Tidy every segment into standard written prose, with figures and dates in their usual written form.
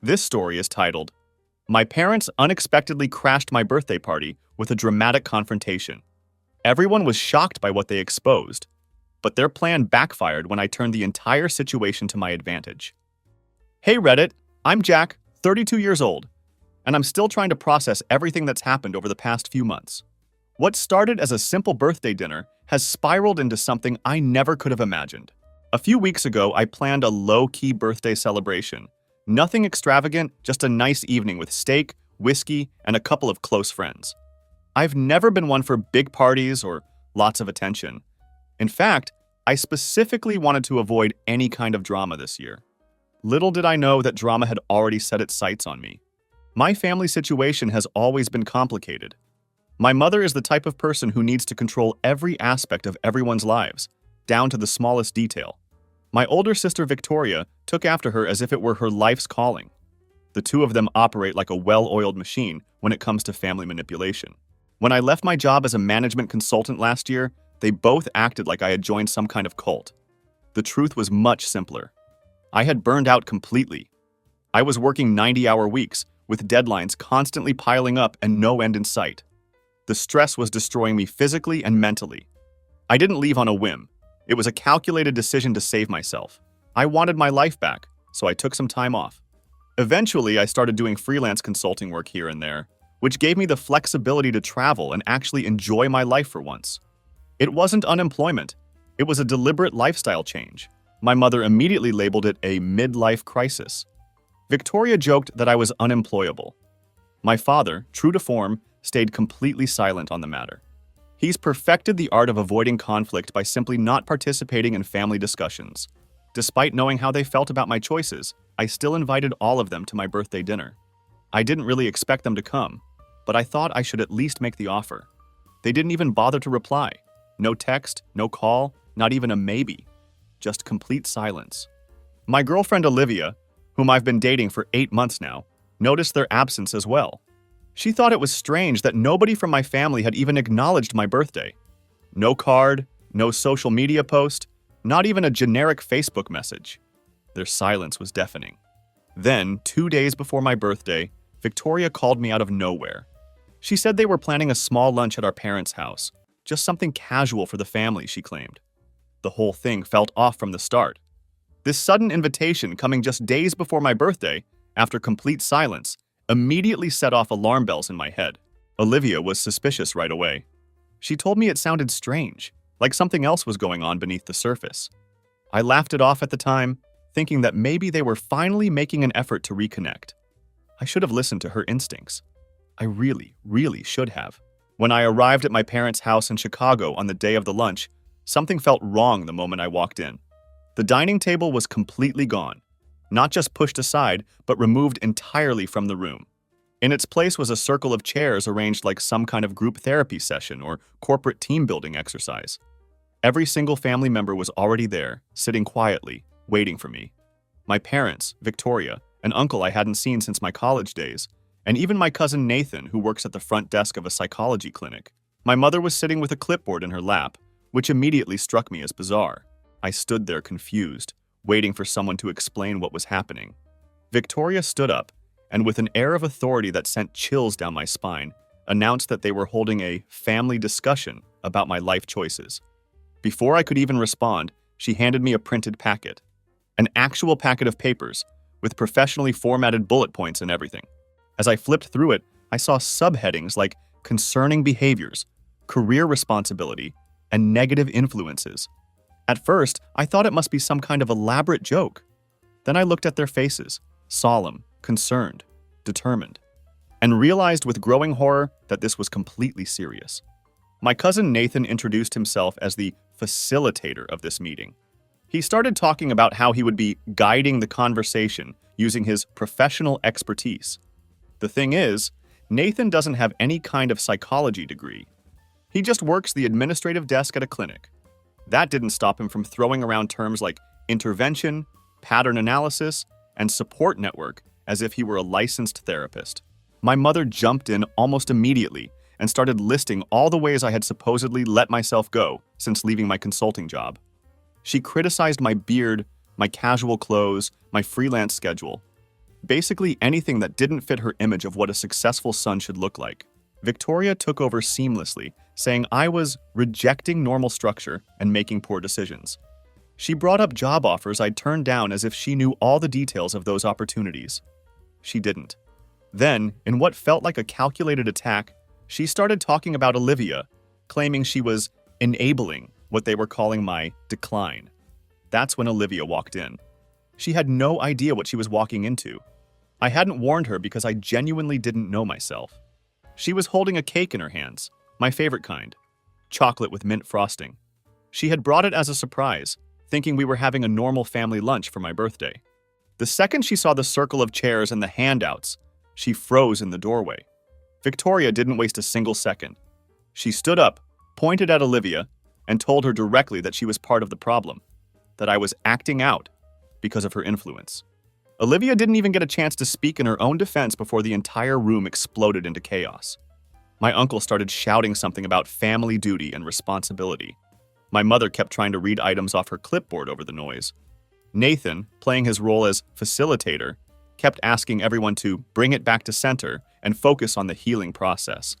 This story is titled, My Parents Unexpectedly Crashed My Birthday Party with a Dramatic Confrontation. Everyone was shocked by what they exposed, but their plan backfired when I turned the entire situation to my advantage. Hey Reddit, I'm Jack, 32 years old, and I'm still trying to process everything that's happened over the past few months. What started as a simple birthday dinner has spiraled into something I never could have imagined. A few weeks ago, I planned a low-key birthday celebration. Nothing extravagant, just a nice evening with steak, whiskey, and a couple of close friends. I've never been one for big parties or lots of attention. In fact, I specifically wanted to avoid any kind of drama this year. Little did I know that drama had already set its sights on me. My family situation has always been complicated. My mother is the type of person who needs to control every aspect of everyone's lives, down to the smallest detail. My older sister Victoria took after her as if it were her life's calling. The two of them operate like a well-oiled machine when it comes to family manipulation. When I left my job as a management consultant last year, they both acted like I had joined some kind of cult. The truth was much simpler. I had burned out completely. I was working 90-hour weeks, with deadlines constantly piling up and no end in sight. The stress was destroying me physically and mentally. I didn't leave on a whim. It was a calculated decision to save myself. I wanted my life back, so I took some time off. Eventually, I started doing freelance consulting work here and there, which gave me the flexibility to travel and actually enjoy my life for once. It wasn't unemployment. It was a deliberate lifestyle change. My mother immediately labeled it a midlife crisis. Victoria joked that I was unemployable. My father, true to form, stayed completely silent on the matter. He's perfected the art of avoiding conflict by simply not participating in family discussions. Despite knowing how they felt about my choices, I still invited all of them to my birthday dinner. I didn't really expect them to come, but I thought I should at least make the offer. They didn't even bother to reply. No text, no call, not even a maybe. Just complete silence. My girlfriend Olivia, whom I've been dating for 8 months now, noticed their absence as well. She thought it was strange that nobody from my family had even acknowledged my birthday. No card, no social media post, not even a generic Facebook message. Their silence was deafening. Then, 2 days before my birthday, Victoria called me out of nowhere. She said they were planning a small lunch at our parents' house, just something casual for the family, she claimed. The whole thing felt off from the start. This sudden invitation coming just days before my birthday, after complete silence, immediately set off alarm bells in my head. Olivia was suspicious right away. She told me it sounded strange, like something else was going on beneath the surface. I laughed it off at the time, thinking that maybe they were finally making an effort to reconnect. I should have listened to her instincts. I really should have. When I arrived at my parents' house in Chicago on the day of the lunch, something felt wrong the moment I walked in. The dining table was completely gone. Not just pushed aside, but removed entirely from the room. In its place was a circle of chairs arranged like some kind of group therapy session or corporate team-building exercise. Every single family member was already there, sitting quietly, waiting for me. My parents, Victoria, an uncle I hadn't seen since my college days, and even my cousin Nathan, who works at the front desk of a psychology clinic. My mother was sitting with a clipboard in her lap, which immediately struck me as bizarre. I stood there confused, waiting for someone to explain what was happening. Victoria stood up, and with an air of authority that sent chills down my spine, announced that they were holding a family discussion about my life choices. Before I could even respond, she handed me a printed packet. An actual packet of papers, with professionally formatted bullet points and everything. As I flipped through it, I saw subheadings like concerning behaviors, career responsibility, and negative influences. At first, I thought it must be some kind of elaborate joke. Then I looked at their faces, solemn, concerned, determined, and realized with growing horror that this was completely serious. My cousin Nathan introduced himself as the facilitator of this meeting. He started talking about how he would be guiding the conversation using his professional expertise. The thing is, Nathan doesn't have any kind of psychology degree. He just works the administrative desk at a clinic. That didn't stop him from throwing around terms like intervention, pattern analysis, and support network as if he were a licensed therapist. My mother jumped in almost immediately and started listing all the ways I had supposedly let myself go since leaving my consulting job. She criticized my beard, my casual clothes, my freelance schedule. Basically anything that didn't fit her image of what a successful son should look like. Victoria took over seamlessly, saying I was rejecting normal structure and making poor decisions. She brought up job offers I'd turned down as if she knew all the details of those opportunities. She didn't. Then, in what felt like a calculated attack, she started talking about Olivia, claiming she was enabling what they were calling my decline. That's when Olivia walked in. She had no idea what she was walking into. I hadn't warned her because I genuinely didn't know myself. She was holding a cake in her hands, my favorite kind, chocolate with mint frosting. She had brought it as a surprise, thinking we were having a normal family lunch for my birthday. The second she saw the circle of chairs and the handouts, she froze in the doorway. Victoria didn't waste a single second. She stood up, pointed at Olivia, and told her directly that she was part of the problem, that I was acting out because of her influence. Olivia didn't even get a chance to speak in her own defense before the entire room exploded into chaos. My uncle started shouting something about family duty and responsibility. My mother kept trying to read items off her clipboard over the noise. Nathan, playing his role as facilitator, kept asking everyone to bring it back to center and focus on the healing process.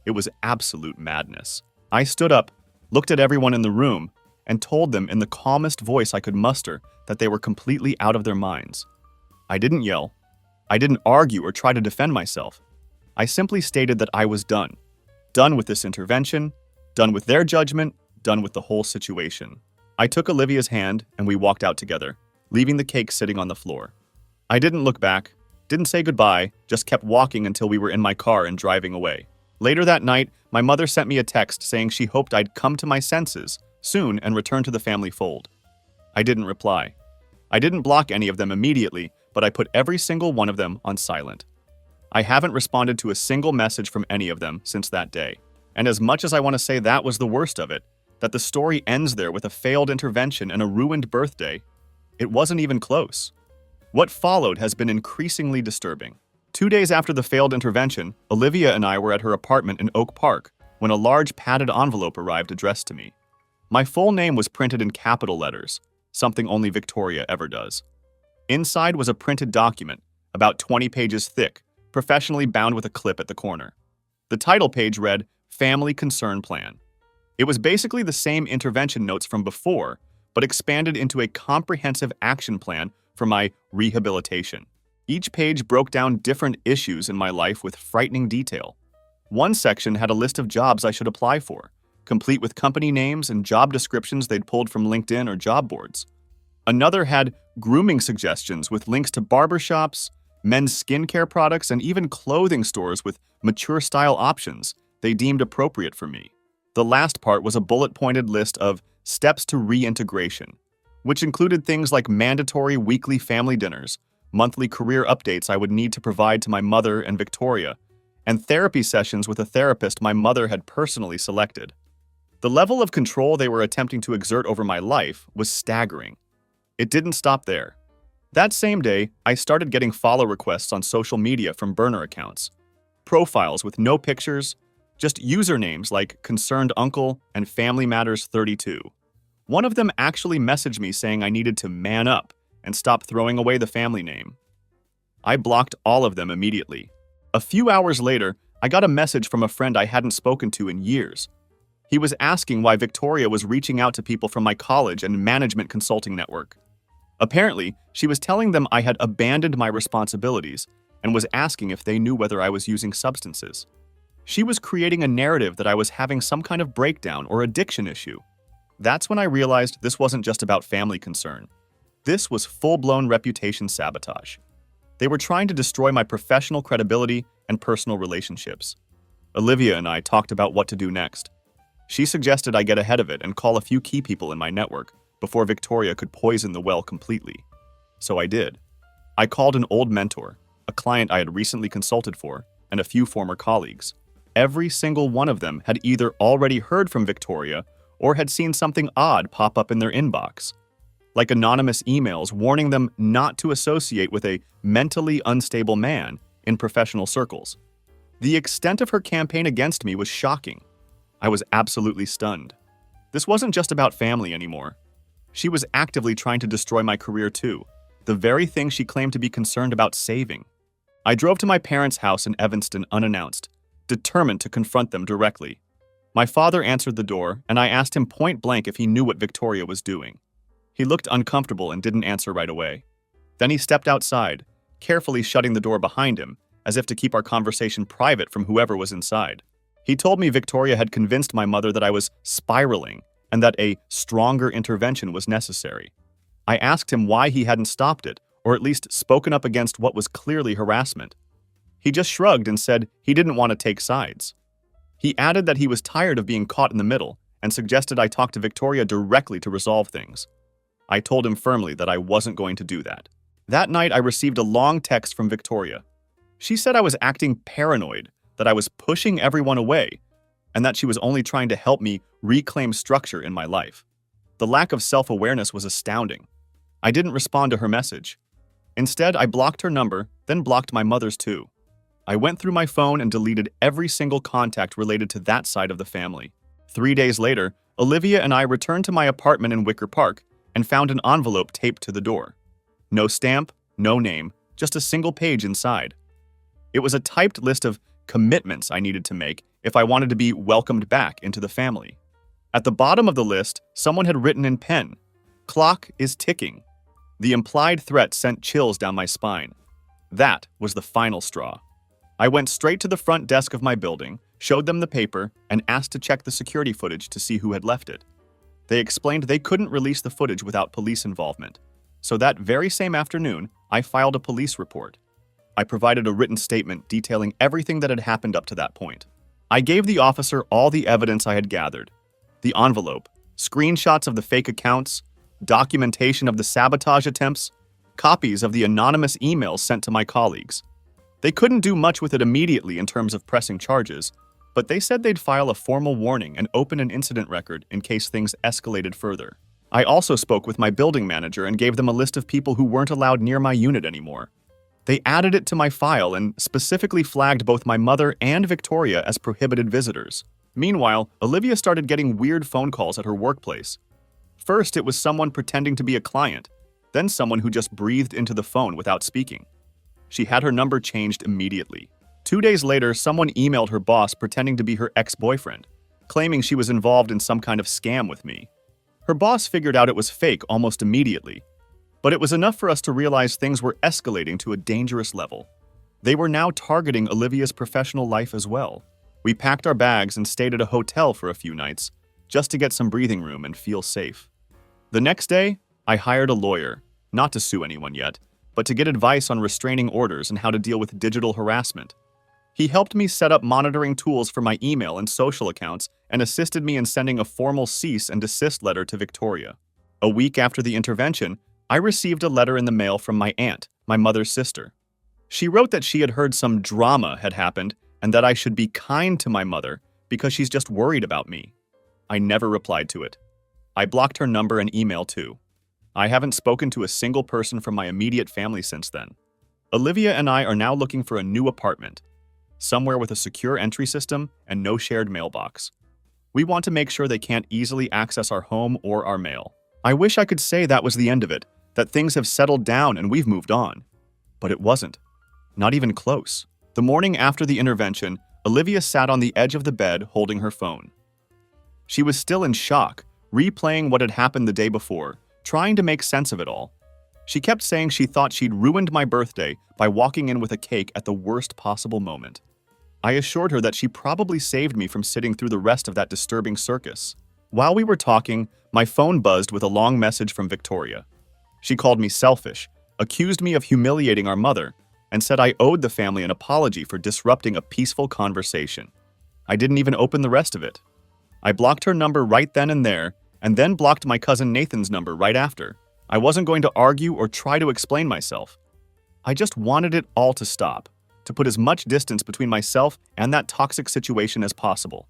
It was absolute madness. I stood up, looked at everyone in the room, and told them in the calmest voice I could muster that they were completely out of their minds. I didn't yell. I didn't argue or try to defend myself. I simply stated that I was done. Done with this intervention, done with their judgment, done with the whole situation. I took Olivia's hand and we walked out together, leaving the cake sitting on the floor. I didn't look back, didn't say goodbye, just kept walking until we were in my car and driving away. Later that night, my mother sent me a text saying she hoped I'd come to my senses soon and return to the family fold. I didn't reply. I didn't block any of them immediately, but I put every single one of them on silent. I haven't responded to a single message from any of them since that day. And as much as I want to say that was the worst of it, that the story ends there with a failed intervention and a ruined birthday, it wasn't even close. What followed has been increasingly disturbing. 2 days after the failed intervention, Olivia and I were at her apartment in Oak Park when a large padded envelope arrived addressed to me. My full name was printed in capital letters, something only Victoria ever does. Inside was a printed document, about 20 pages thick, professionally bound with a clip at the corner. The title page read, Family Concern Plan. It was basically the same intervention notes from before, but expanded into a comprehensive action plan for my rehabilitation. Each page broke down different issues in my life with frightening detail. One section had a list of jobs I should apply for, complete with company names and job descriptions they'd pulled from LinkedIn or job boards. Another had grooming suggestions with links to barbershops, men's skincare products, and even clothing stores with mature style options they deemed appropriate for me. The last part was a bullet-pointed list of steps to reintegration, which included things like mandatory weekly family dinners, monthly career updates I would need to provide to my mother and Victoria, and therapy sessions with a therapist my mother had personally selected. The level of control they were attempting to exert over my life was staggering. It didn't stop there. That same day, I started getting follow requests on social media from burner accounts. Profiles with no pictures, just usernames like Concerned Uncle and Family Matters 32. One of them actually messaged me saying I needed to man up and stop throwing away the family name. I blocked all of them immediately. A few hours later, I got a message from a friend I hadn't spoken to in years. He was asking why Victoria was reaching out to people from my college and management consulting network. Apparently, she was telling them I had abandoned my responsibilities and was asking if they knew whether I was using substances. She was creating a narrative that I was having some kind of breakdown or addiction issue. That's when I realized this wasn't just about family concern. This was full-blown reputation sabotage. They were trying to destroy my professional credibility and personal relationships. Olivia and I talked about what to do next. She suggested I get ahead of it and call a few key people in my network before Victoria could poison the well completely. So I did. I called an old mentor, a client I had recently consulted for, and a few former colleagues. Every single one of them had either already heard from Victoria or had seen something odd pop up in their inbox, like anonymous emails warning them not to associate with a mentally unstable man in professional circles. The extent of her campaign against me was shocking. I was absolutely stunned. This wasn't just about family anymore. She was actively trying to destroy my career too. the very thing she claimed to be concerned about saving. I drove to my parents' house in Evanston unannounced, determined to confront them directly. My father answered the door, and I asked him point blank if he knew what Victoria was doing. He looked uncomfortable and didn't answer right away. Then he stepped outside, carefully shutting the door behind him, as if to keep our conversation private from whoever was inside. He told me Victoria had convinced my mother that I was spiraling and that a stronger intervention was necessary. I asked him why he hadn't stopped it, or at least spoken up against what was clearly harassment. He just shrugged and said he didn't want to take sides. He added that he was tired of being caught in the middle and suggested I talk to Victoria directly to resolve things. I told him firmly that I wasn't going to do that. That night, I received a long text from Victoria. She said I was acting paranoid, that I was pushing everyone away, and that she was only trying to help me reclaim structure in my life. The lack of self-awareness was astounding. I didn't respond to her message. Instead, I blocked her number, then blocked my mother's too. I went through my phone and deleted every single contact related to that side of the family. 3 days later, Olivia and I returned to my apartment in Wicker Park and found an envelope taped to the door. No stamp, no name, just a single page inside. It was a typed list of commitments I needed to make if I wanted to be welcomed back into the family. At the bottom of the list, someone had written in pen, "Clock is ticking." The implied threat sent chills down my spine. That was the final straw. I went straight to the front desk of my building, showed them the paper, and asked to check the security footage to see who had left it. They explained they couldn't release the footage without police involvement. So that very same afternoon, I filed a police report. I provided a written statement detailing everything that had happened up to that point. I gave the officer all the evidence I had gathered. The envelope, screenshots of the fake accounts, documentation of the sabotage attempts, copies of the anonymous emails sent to my colleagues. They couldn't do much with it immediately in terms of pressing charges, but they said they'd file a formal warning and open an incident record in case things escalated further. I also spoke with my building manager and gave them a list of people who weren't allowed near my unit anymore. They added it to my file and specifically flagged both my mother and Victoria as prohibited visitors. Meanwhile, Olivia started getting weird phone calls at her workplace. First, it was someone pretending to be a client, then someone who just breathed into the phone without speaking. She had her number changed immediately. 2 days later, someone emailed her boss pretending to be her ex-boyfriend, claiming she was involved in some kind of scam with me. Her boss figured out it was fake almost immediately, but it was enough for us to realize things were escalating to a dangerous level. They were now targeting Olivia's professional life as well. We packed our bags and stayed at a hotel for a few nights, just to get some breathing room and feel safe. The next day, I hired a lawyer, not to sue anyone yet, but to get advice on restraining orders and how to deal with digital harassment. He helped me set up monitoring tools for my email and social accounts and assisted me in sending a formal cease and desist letter to Victoria. A week after the intervention, I received a letter in the mail from my aunt, my mother's sister. She wrote that she had heard some drama had happened and that I should be kind to my mother because she's just worried about me. I never replied to it. I blocked her number and email too. I haven't spoken to a single person from my immediate family since then. Olivia and I are now looking for a new apartment, somewhere with a secure entry system and no shared mailbox. We want to make sure they can't easily access our home or our mail. I wish I could say that was the end of it, that things have settled down and we've moved on. But it wasn't. Not even close. The morning after the intervention, Olivia sat on the edge of the bed holding her phone. She was still in shock, replaying what had happened the day before, trying to make sense of it all. She kept saying she thought she'd ruined my birthday by walking in with a cake at the worst possible moment. I assured her that she probably saved me from sitting through the rest of that disturbing circus. While we were talking, my phone buzzed with a long message from Victoria. She called me selfish, accused me of humiliating our mother, and said I owed the family an apology for disrupting a peaceful conversation. I didn't even open the rest of it. I blocked her number right then and there, and then blocked my cousin Nathan's number right after. I wasn't going to argue or try to explain myself. I just wanted it all to stop, to put as much distance between myself and that toxic situation as possible.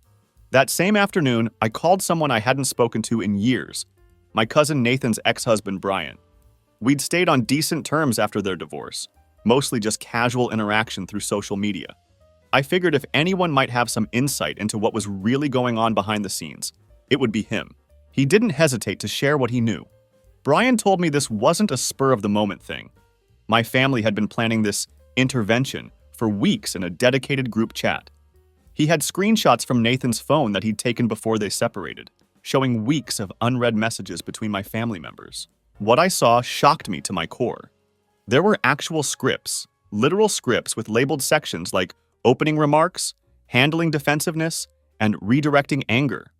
That same afternoon, I called someone I hadn't spoken to in years, my cousin Nathan's ex-husband Brian. We'd stayed on decent terms after their divorce, mostly just casual interaction through social media. I figured if anyone might have some insight into what was really going on behind the scenes, it would be him. He didn't hesitate to share what he knew. Brian told me this wasn't a spur-of-the-moment thing. My family had been planning this intervention for weeks in a dedicated group chat. He had screenshots from Nathan's phone that he'd taken before they separated, showing weeks of unread messages between my family members. What I saw shocked me to my core. There were actual scripts, literal scripts with labeled sections like opening remarks, handling defensiveness, and redirecting anger.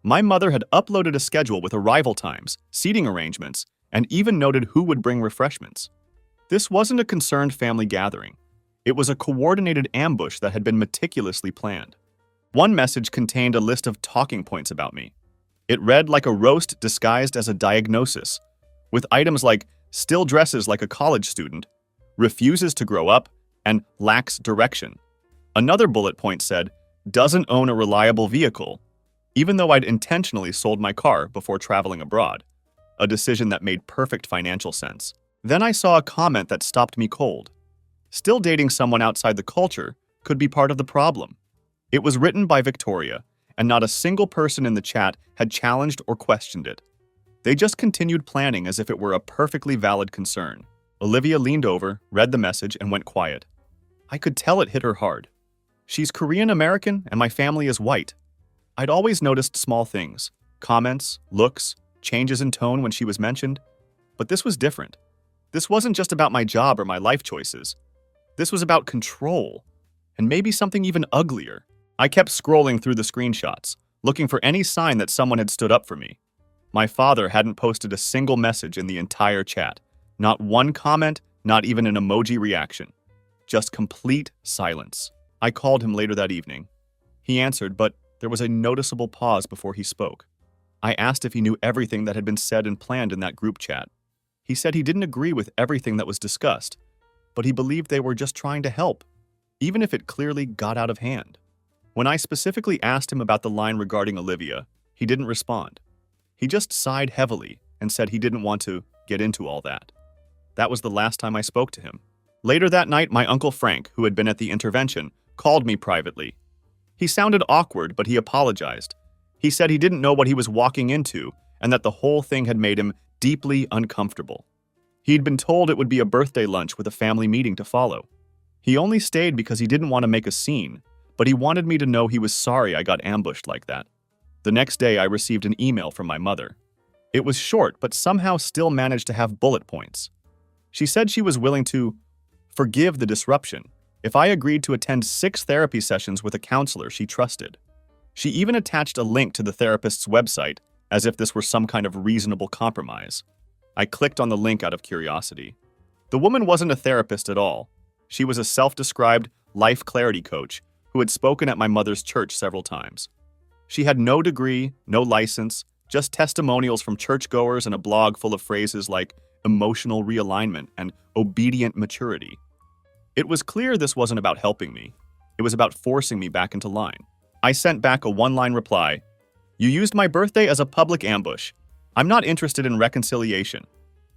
My mother had uploaded a schedule with arrival times, seating arrangements, and even noted who would bring refreshments. This wasn't a concerned family gathering. It was a coordinated ambush that had been meticulously planned. One message contained a list of talking points about me. It read like a roast disguised as a diagnosis, with items like still dresses like a college student, refuses to grow up, and lacks direction. Another bullet point said, doesn't own a reliable vehicle, even though I'd intentionally sold my car before traveling abroad, a decision that made perfect financial sense. Then I saw a comment that stopped me cold. Still dating someone outside the culture could be part of the problem. It was written by Victoria, and not a single person in the chat had challenged or questioned it. They just continued planning as if it were a perfectly valid concern. Olivia leaned over, read the message, and went quiet. I could tell it hit her hard. She's Korean American, and my family is white. I'd always noticed small things, comments, looks, changes in tone when she was mentioned. But this was different. This wasn't just about my job or my life choices. This was about control, and maybe something even uglier. I kept scrolling through the screenshots, looking for any sign that someone had stood up for me. My father hadn't posted a single message in the entire chat. Not one comment, not even an emoji reaction. Just complete silence. I called him later that evening. He answered, but there was a noticeable pause before he spoke. I asked if he knew everything that had been said and planned in that group chat. He said he didn't agree with everything that was discussed, but he believed they were just trying to help, even if it clearly got out of hand. When I specifically asked him about the line regarding Olivia, he didn't respond. He just sighed heavily and said he didn't want to get into all that. That was the last time I spoke to him. Later that night, my Uncle Frank, who had been at the intervention, called me privately. He sounded awkward, but he apologized. He said he didn't know what he was walking into and that the whole thing had made him deeply uncomfortable. He'd been told it would be a birthday lunch with a family meeting to follow. He only stayed because he didn't want to make a scene, but he wanted me to know he was sorry I got ambushed like that. The next day, I received an email from my mother. It was short, but somehow still managed to have bullet points. She said she was willing to forgive the disruption if I agreed to attend 6 therapy sessions with a counselor she trusted. She even attached a link to the therapist's website, as if this were some kind of reasonable compromise. I clicked on the link out of curiosity. The woman wasn't a therapist at all. She was a self-described life clarity coach who had spoken at my mother's church several times. She had no degree, no license, just testimonials from churchgoers and a blog full of phrases like emotional realignment and obedient maturity. It was clear this wasn't about helping me. It was about forcing me back into line. I sent back a one-line reply. You used my birthday as a public ambush. I'm not interested in reconciliation.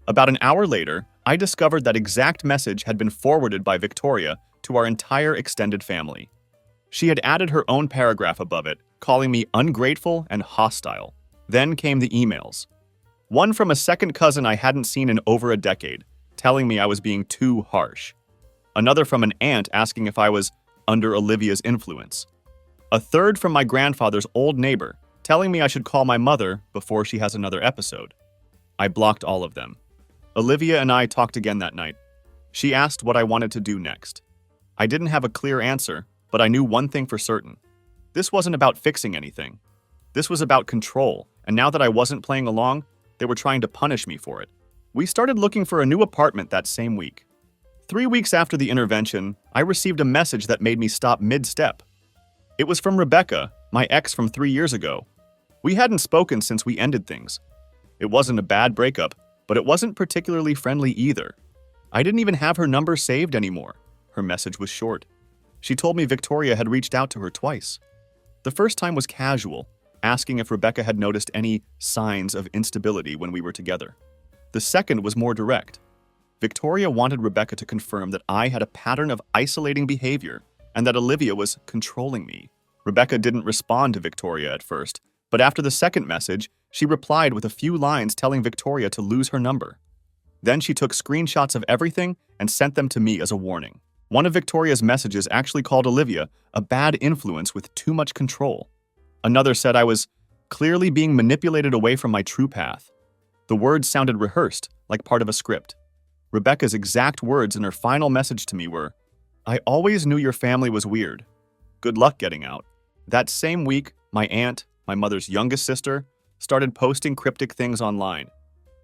About an hour later, I discovered that exact message had been forwarded by Victoria to our entire extended family. She had added her own paragraph above it, calling me ungrateful and hostile. Then came the emails. One from a second cousin I hadn't seen in over a decade, telling me I was being too harsh. Another from an aunt asking if I was under Olivia's influence. A third from my grandfather's old neighbor, telling me I should call my mother before she has another episode. I blocked all of them. Olivia and I talked again that night. She asked what I wanted to do next. I didn't have a clear answer, but I knew one thing for certain. This wasn't about fixing anything. This was about control, and now that I wasn't playing along, they were trying to punish me for it. We started looking for a new apartment that same week. 3 weeks after the intervention, I received a message that made me stop mid-step. It was from Rebecca, my ex from 3 years ago. We hadn't spoken since we ended things. It wasn't a bad breakup, but it wasn't particularly friendly either. I didn't even have her number saved anymore. Her message was short. She told me Victoria had reached out to her twice. The first time was casual, asking if Rebecca had noticed any signs of instability when we were together. The second was more direct. Victoria wanted Rebecca to confirm that I had a pattern of isolating behavior and that Olivia was controlling me. Rebecca didn't respond to Victoria at first, But after the second message, she replied with a few lines telling Victoria to lose her number. Then she took screenshots of everything and sent them to me as a warning. One of Victoria's messages actually called Olivia a bad influence with too much control. Another said I was clearly being manipulated away from my true path. The words sounded rehearsed, like part of a script. Rebecca's exact words in her final message to me were, "I always knew your family was weird. Good luck getting out." That same week, my aunt, my mother's youngest sister, started posting cryptic things online.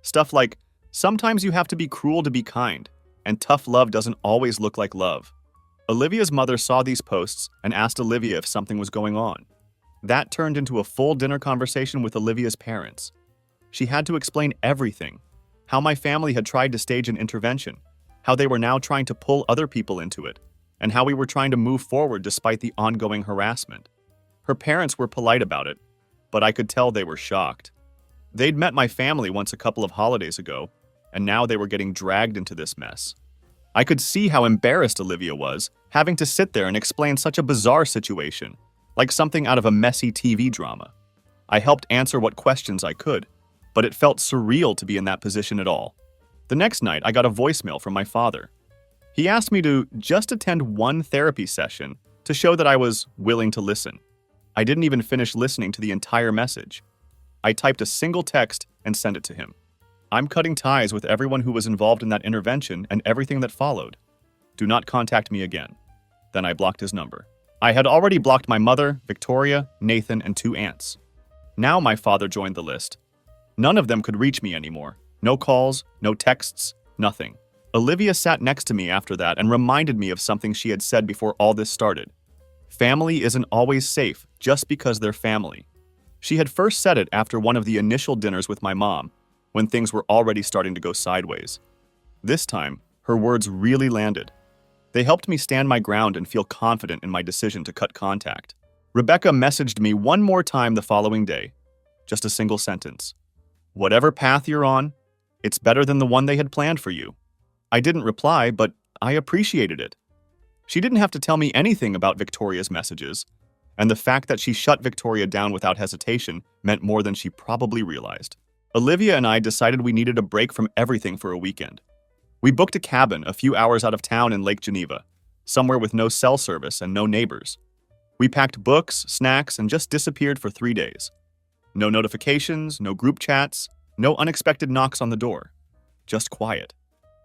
Stuff like, "Sometimes you have to be cruel to be kind, and tough love doesn't always look like love." Olivia's mother saw these posts and asked Olivia if something was going on. That turned into a full dinner conversation with Olivia's parents. She had to explain everything: how my family had tried to stage an intervention, how they were now trying to pull other people into it, and how we were trying to move forward despite the ongoing harassment. Her parents were polite about it, but I could tell they were shocked. They'd met my family once a couple of holidays ago, and now they were getting dragged into this mess. I could see how embarrassed Olivia was, having to sit there and explain such a bizarre situation, like something out of a messy TV drama. I helped answer what questions I could, but it felt surreal to be in that position at all. The next night, I got a voicemail from my father. He asked me to just attend one therapy session to show that I was willing to listen. I didn't even finish listening to the entire message. I typed a single text and sent it to him. "I'm cutting ties with everyone who was involved in that intervention and everything that followed. Do not contact me again." Then I blocked his number. I had already blocked my mother, Victoria, Nathan, and 2 aunts. Now my father joined the list. None of them could reach me anymore. No calls, no texts, nothing. Olivia sat next to me after that and reminded me of something she had said before all this started. Family isn't always safe just because they're family. She had first said it after one of the initial dinners with my mom, when things were already starting to go sideways. This time, her words really landed. They helped me stand my ground and feel confident in my decision to cut contact. Rebecca messaged me one more time the following day. Just a single sentence. "Whatever path you're on, it's better than the one they had planned for you." I didn't reply, but I appreciated it. She didn't have to tell me anything about Victoria's messages, and the fact that she shut Victoria down without hesitation meant more than she probably realized. Olivia and I decided we needed a break from everything for a weekend. We booked a cabin a few hours out of town in Lake Geneva, somewhere with no cell service and no neighbors. We packed books, snacks, and just disappeared for 3 days. No notifications, no group chats, no unexpected knocks on the door. Just quiet.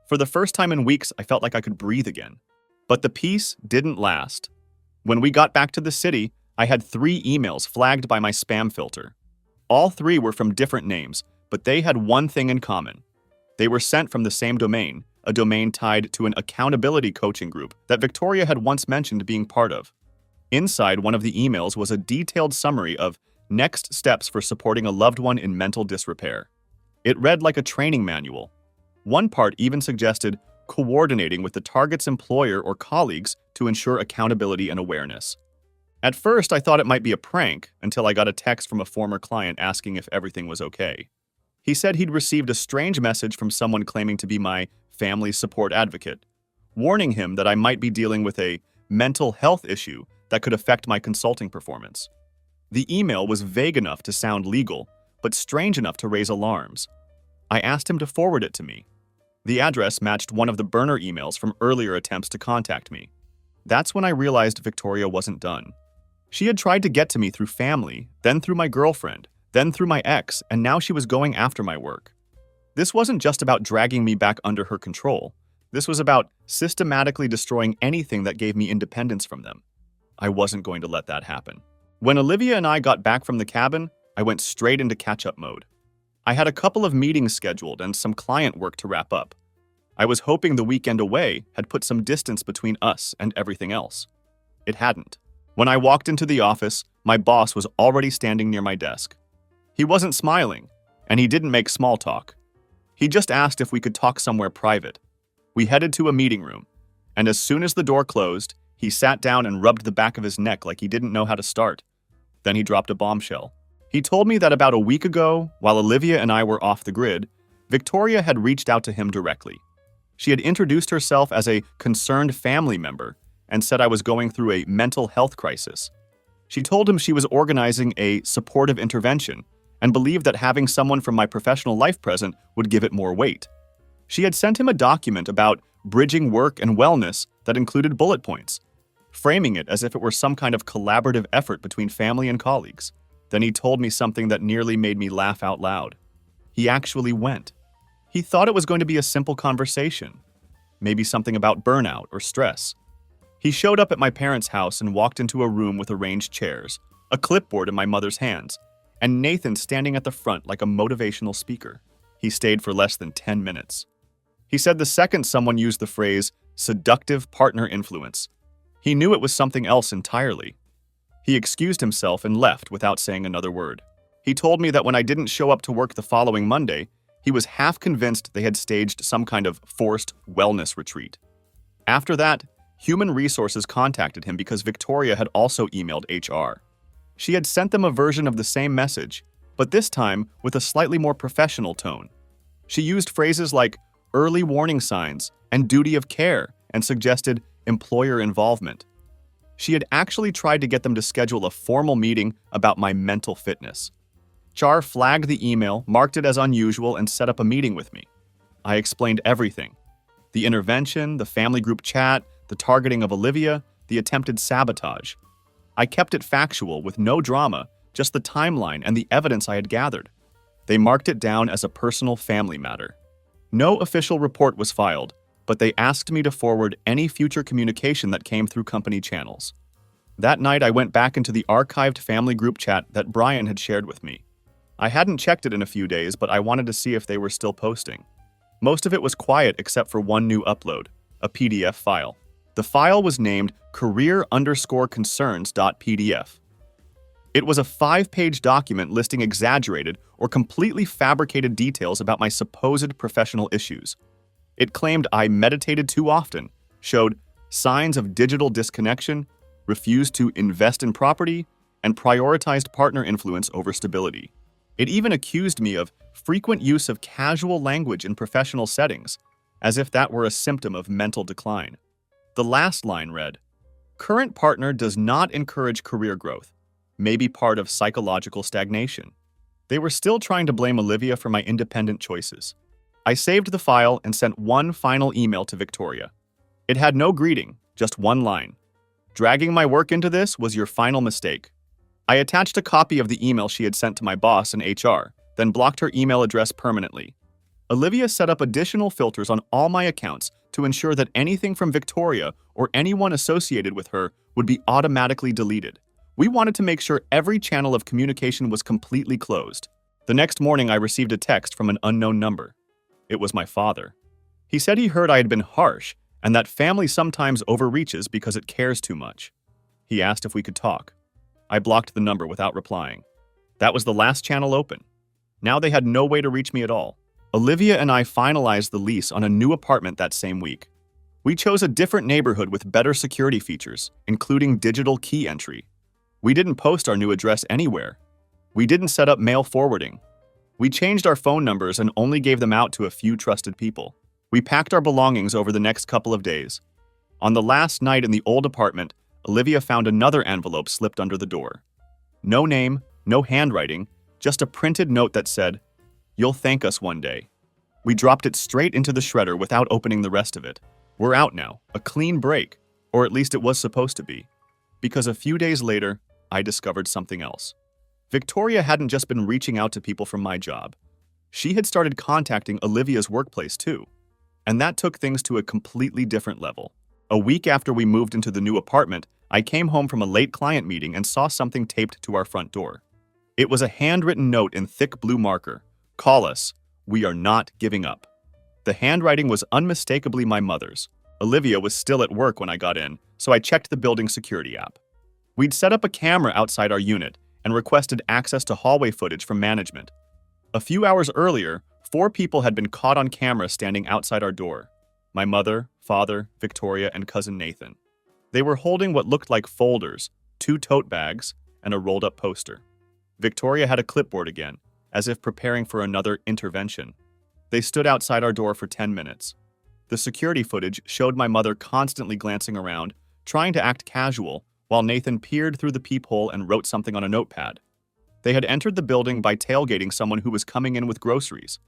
For the first time in weeks, I felt like I could breathe again. But the peace didn't last. When we got back to the city, I had 3 emails flagged by my spam filter. All 3 were from different names, but they had one thing in common. They were sent from the same domain, a domain tied to an accountability coaching group that Victoria had once mentioned being part of. Inside one of the emails was a detailed summary of next steps for supporting a loved one in mental disrepair. It read like a training manual. One part even suggested coordinating with the target's employer or colleagues to ensure accountability and awareness. At first, I thought it might be a prank until I got a text from a former client asking if everything was okay. He said he'd received a strange message from someone claiming to be my family support advocate, warning him that I might be dealing with a mental health issue that could affect my consulting performance. The email was vague enough to sound legal, but strange enough to raise alarms. I asked him to forward it to me. The address matched one of the burner emails from earlier attempts to contact me. That's when I realized Victoria wasn't done. She had tried to get to me through family, then through my girlfriend, then through my ex, and now she was going after my work. This wasn't just about dragging me back under her control. This was about systematically destroying anything that gave me independence from them. I wasn't going to let that happen. When Olivia and I got back from the cabin, I went straight into catch-up mode. I had a couple of meetings scheduled and some client work to wrap up. I was hoping the weekend away had put some distance between us and everything else. It hadn't. When I walked into the office, my boss was already standing near my desk. He wasn't smiling, and he didn't make small talk. He just asked if we could talk somewhere private. We headed to a meeting room, and as soon as the door closed, he sat down and rubbed the back of his neck like he didn't know how to start. Then he dropped a bombshell. He told me that about a week ago, while Olivia and I were off the grid, Victoria had reached out to him directly. She had introduced herself as a concerned family member and said I was going through a mental health crisis. She told him she was organizing a supportive intervention and believed that having someone from my professional life present would give it more weight. She had sent him a document about bridging work and wellness that included bullet points, framing it as if it were some kind of collaborative effort between family and colleagues. Then he told me something that nearly made me laugh out loud. He actually went. He thought it was going to be a simple conversation, maybe something about burnout or stress. He showed up at my parents' house and walked into a room with arranged chairs, a clipboard in my mother's hands, and Nathan standing at the front like a motivational speaker. He stayed for less than 10 minutes. He said the second someone used the phrase seductive partner influence, he knew it was something else entirely. He excused himself and left without saying another word. He told me that when I didn't show up to work the following Monday, he was half convinced they had staged some kind of forced wellness retreat. After that, Human Resources contacted him because Victoria had also emailed HR. She had sent them a version of the same message, but this time with a slightly more professional tone. She used phrases like early warning signs and duty of care and suggested employer involvement. She had actually tried to get them to schedule a formal meeting about my mental fitness. HR flagged the email, marked it as unusual, and set up a meeting with me. I explained everything. The intervention, the family group chat, the targeting of Olivia, the attempted sabotage. I kept it factual with no drama, just the timeline and the evidence I had gathered. They marked it down as a personal family matter. No official report was filed, but they asked me to forward any future communication that came through company channels. That night, I went back into the archived family group chat that Brian had shared with me. I hadn't checked it in a few days, but I wanted to see if they were still posting. Most of it was quiet except for one new upload, a PDF file. The file was named career_concerns.pdf. It was a 5-page document listing exaggerated or completely fabricated details about my supposed professional issues. It claimed I meditated too often, showed signs of digital disconnection, refused to invest in property, and prioritized partner influence over stability. It even accused me of frequent use of casual language in professional settings, as if that were a symptom of mental decline. The last line read, "Current partner does not encourage career growth, may be part of psychological stagnation." They were still trying to blame Olivia for my independent choices. I saved the file and sent one final email to Victoria. It had no greeting, just one line. "Dragging my work into this was your final mistake." I attached a copy of the email she had sent to my boss in HR, then blocked her email address permanently. Olivia set up additional filters on all my accounts to ensure that anything from Victoria or anyone associated with her would be automatically deleted. We wanted to make sure every channel of communication was completely closed. The next morning, I received a text from an unknown number. It was my father. He said he heard I had been harsh and that family sometimes overreaches because it cares too much. He asked if we could talk. I blocked the number without replying. That was the last channel open. Now they had no way to reach me at all. Olivia and I finalized the lease on a new apartment that same week. We chose a different neighborhood with better security features, including digital key entry. We didn't post our new address anywhere. We didn't set up mail forwarding. We changed our phone numbers and only gave them out to a few trusted people. We packed our belongings over the next couple of days. On the last night in the old apartment, Olivia found another envelope slipped under the door. No name, no handwriting, just a printed note that said, "You'll thank us one day." We dropped it straight into the shredder without opening the rest of it. We're out now, a clean break, or at least it was supposed to be. Because a few days later, I discovered something else. Victoria hadn't just been reaching out to people from my job. She had started contacting Olivia's workplace too. And that took things to a completely different level. A week after we moved into the new apartment, I came home from a late client meeting and saw something taped to our front door. It was a handwritten note in thick blue marker. "Call us. We are not giving up." The handwriting was unmistakably my mother's. Olivia was still at work when I got in, so I checked the building security app. We'd set up a camera outside our unit and requested access to hallway footage from management. A few hours earlier, 4 people had been caught on camera standing outside our door. My mother, father, Victoria, and cousin Nathan. They were holding what looked like folders, 2 tote bags, and a rolled-up poster. Victoria had a clipboard again, as if preparing for another intervention. They stood outside our door for 10 minutes. The security footage showed my mother constantly glancing around, trying to act casual, while Nathan peered through the peephole and wrote something on a notepad. They had entered the building by tailgating someone who was coming in with groceries.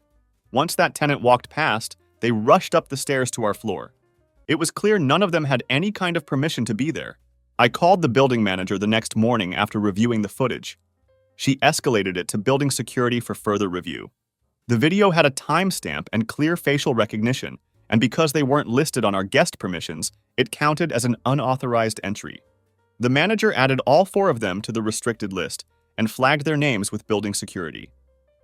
Once that tenant walked past, they rushed up the stairs to our floor. It was clear none of them had any kind of permission to be there. I called the building manager the next morning after reviewing the footage. She escalated it to building security for further review. The video had a timestamp and clear facial recognition, and because they weren't listed on our guest permissions, it counted as an unauthorized entry. The manager added all 4 of them to the restricted list and flagged their names with building security.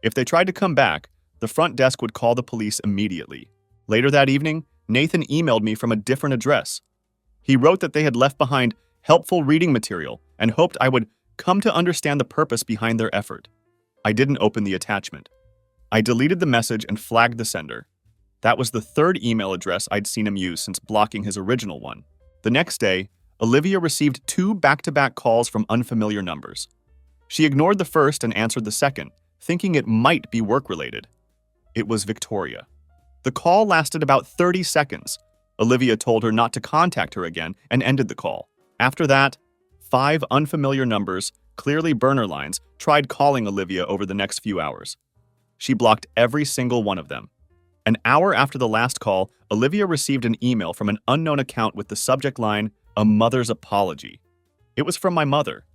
If they tried to come back, the front desk would call the police immediately. Later that evening, Nathan emailed me from a different address. He wrote that they had left behind helpful reading material and hoped I would come to understand the purpose behind their effort. I didn't open the attachment. I deleted the message and flagged the sender. That was the 3rd email address I'd seen him use since blocking his original one. The next day, Olivia received 2 back-to-back calls from unfamiliar numbers. She ignored the first and answered the second, thinking it might be work-related. It was Victoria. The call lasted about 30 seconds. Olivia told her not to contact her again and ended the call. After that, 5 unfamiliar numbers, clearly burner lines, tried calling Olivia over the next few hours. She blocked every single one of them. An hour after the last call, Olivia received an email from an unknown account with the subject line, "A mother's apology." It was from my mother.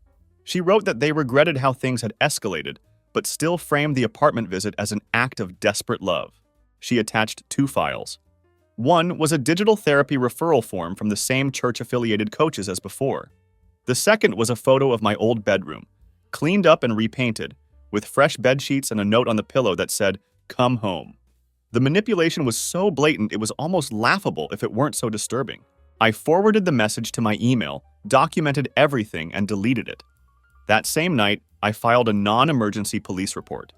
She wrote that they regretted how things had escalated, but still framed the apartment visit as an act of desperate love. She attached 2 files. One was a digital therapy referral form from the same church-affiliated coaches as before. The second was a photo of my old bedroom, cleaned up and repainted, with fresh bed sheets and a note on the pillow that said, "Come home." The manipulation was so blatant it was almost laughable if it weren't so disturbing. I forwarded the message to my email, documented everything, and deleted it. That same night, I filed a non-emergency police report.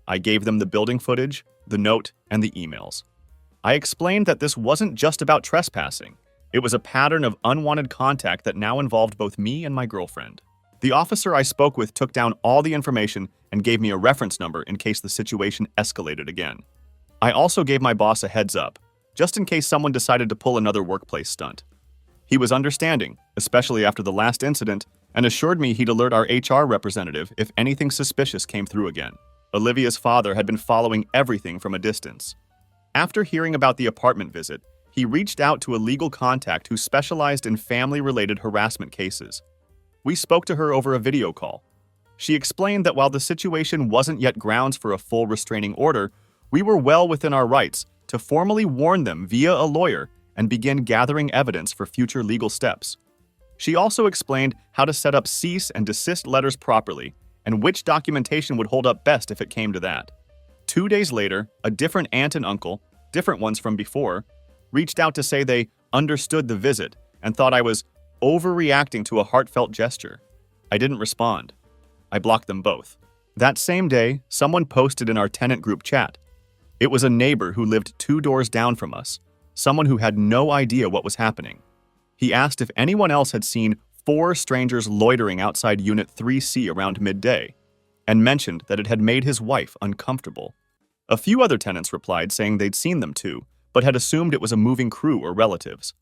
I gave them the building footage, the note, and the emails. I explained that this wasn't just about trespassing. It was a pattern of unwanted contact that now involved both me and my girlfriend. The officer I spoke with took down all the information and gave me a reference number in case the situation escalated again. I also gave my boss a heads up, just in case someone decided to pull another workplace stunt. He was understanding, especially after the last incident, and assured me he'd alert our HR representative if anything suspicious came through again. Olivia's father had been following everything from a distance. After hearing about the apartment visit, he reached out to a legal contact who specialized in family-related harassment cases. We spoke to her over a video call. She explained that while the situation wasn't yet grounds for a full restraining order, we were well within our rights to formally warn them via a lawyer and begin gathering evidence for future legal steps. She also explained how to set up cease and desist letters properly and which documentation would hold up best if it came to that. 2 days later, a different aunt and uncle, different ones from before, reached out to say they understood the visit and thought I was overreacting to a heartfelt gesture. I didn't respond. I blocked them both. That same day, someone posted in our tenant group chat. It was a neighbor who lived 2 doors down from us, someone who had no idea what was happening. He asked if anyone else had seen 4 strangers loitering outside Unit 3C around midday, and mentioned that it had made his wife uncomfortable. A few other tenants replied saying they'd seen them too, but had assumed it was a moving crew or relatives.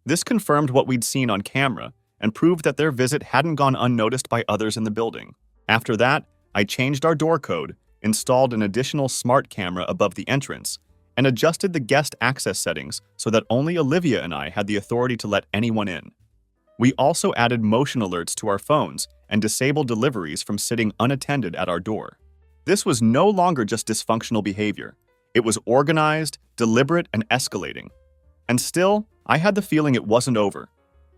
This confirmed what we'd seen on camera and proved that their visit hadn't gone unnoticed by others in the building. After that, I changed our door code, installed an additional smart camera above the entrance, and adjusted the guest access settings so that only Olivia and I had the authority to let anyone in. We also added motion alerts to our phones and disabled deliveries from sitting unattended at our door. This was no longer just dysfunctional behavior. It was organized, deliberate, and escalating. And still, I had the feeling it wasn't over.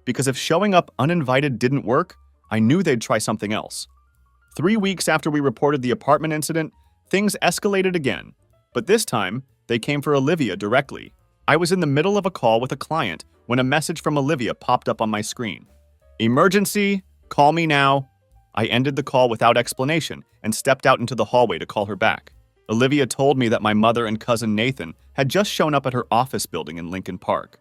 Because if showing up uninvited didn't work, I knew they'd try something else. 3 weeks after we reported the apartment incident, things escalated again. But this time, they came for Olivia directly. I was in the middle of a call with a client when a message from Olivia popped up on my screen. "Emergency, call me now." I ended the call without explanation and stepped out into the hallway to call her back. Olivia told me that my mother and cousin Nathan had just shown up at her office building in Lincoln Park.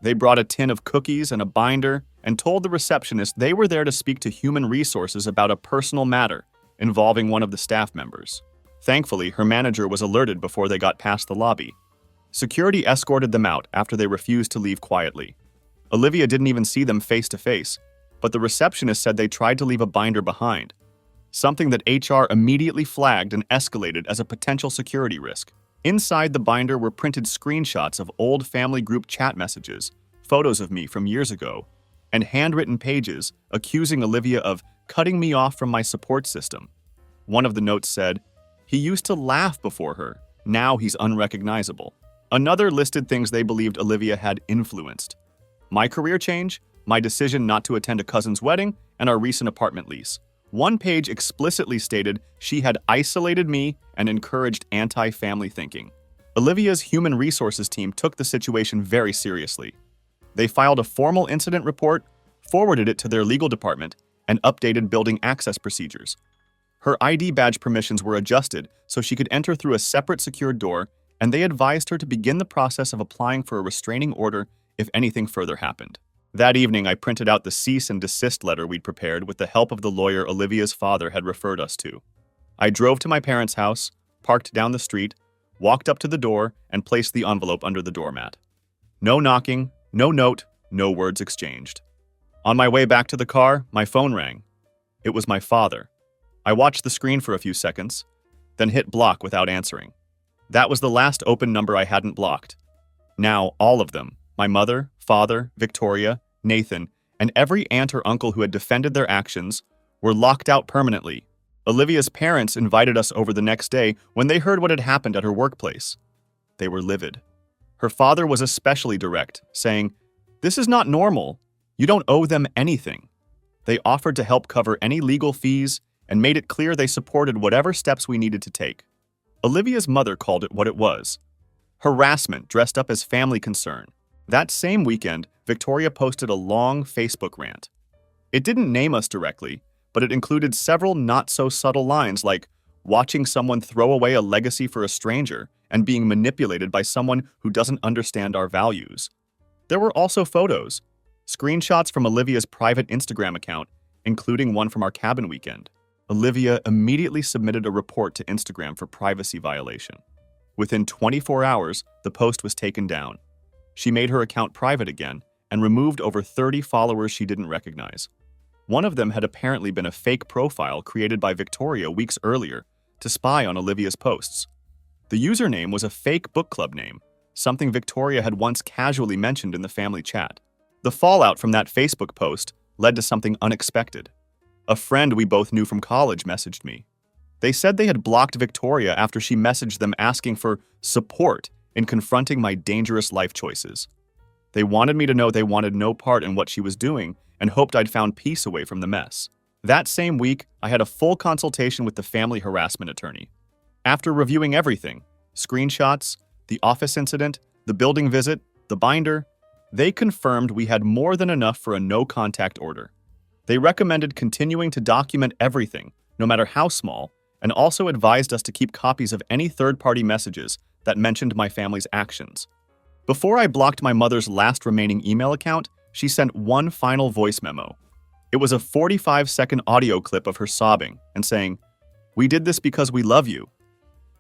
They brought a tin of cookies and a binder and told the receptionist they were there to speak to human resources about a personal matter involving one of the staff members. Thankfully, her manager was alerted before they got past the lobby. Security escorted them out after they refused to leave quietly. Olivia didn't even see them face to face. but the receptionist said they tried to leave a binder behind, something that HR immediately flagged and escalated as a potential security risk. Inside the binder were printed screenshots of old family group chat messages, photos of me from years ago, and handwritten pages accusing Olivia of cutting me off from my support system. One of the notes said, "He used to laugh before her. Now he's unrecognizable." Another listed things they believed Olivia had influenced: my career change, my decision not to attend a cousin's wedding, and our recent apartment lease. One page explicitly stated she had isolated me and encouraged anti-family thinking. Olivia's human resources team took the situation very seriously. They filed a formal incident report, forwarded it to their legal department, and updated building access procedures. Her ID badge permissions were adjusted so she could enter through a separate secured door, and they advised her to begin the process of applying for a restraining order if anything further happened. That evening, I printed out the cease and desist letter we'd prepared with the help of the lawyer Olivia's father had referred us to. I drove to my parents' house, parked down the street, walked up to the door, and placed the envelope under the doormat. No knocking, no note, no words exchanged. On my way back to the car, my phone rang. It was my father. I watched the screen for a few seconds, then hit block without answering. That was the last open number I hadn't blocked. Now, all of them, my mother, father, Victoria, Nathan, and every aunt or uncle who had defended their actions, were locked out permanently. Olivia's parents invited us over the next day when they heard what had happened at her workplace. They were livid. Her father was especially direct, saying, "This is not normal. You don't owe them anything." They offered to help cover any legal fees and made it clear they supported whatever steps we needed to take. Olivia's mother called it what it was: harassment dressed up as family concern. That same weekend, Victoria posted a long Facebook rant. It didn't name us directly, but it included several not-so-subtle lines like watching someone throw away a legacy for a stranger and being manipulated by someone who doesn't understand our values. There were also photos, screenshots from Olivia's private Instagram account, including one from our cabin weekend. Olivia immediately submitted a report to Instagram for privacy violation. Within 24 hours, the post was taken down. She made her account private again and removed over 30 followers she didn't recognize. One of them had apparently been a fake profile created by Victoria weeks earlier to spy on Olivia's posts. The username was a fake book club name, something Victoria had once casually mentioned in the family chat. The fallout from that Facebook post led to something unexpected. A friend we both knew from college messaged me. They said they had blocked Victoria after she messaged them asking for support in confronting my dangerous life choices. They wanted me to know they wanted no part in what she was doing and hoped I'd found peace away from the mess. That same week, I had a full consultation with the family harassment attorney. After reviewing everything, screenshots, the office incident, the building visit, the binder, they confirmed we had more than enough for a no-contact order. They recommended continuing to document everything, no matter how small, and also advised us to keep copies of any third-party messages that mentioned my family's actions. Before I blocked my mother's last remaining email account, she sent one final voice memo. It was a 45-second audio clip of her sobbing and saying, "We did this because we love you."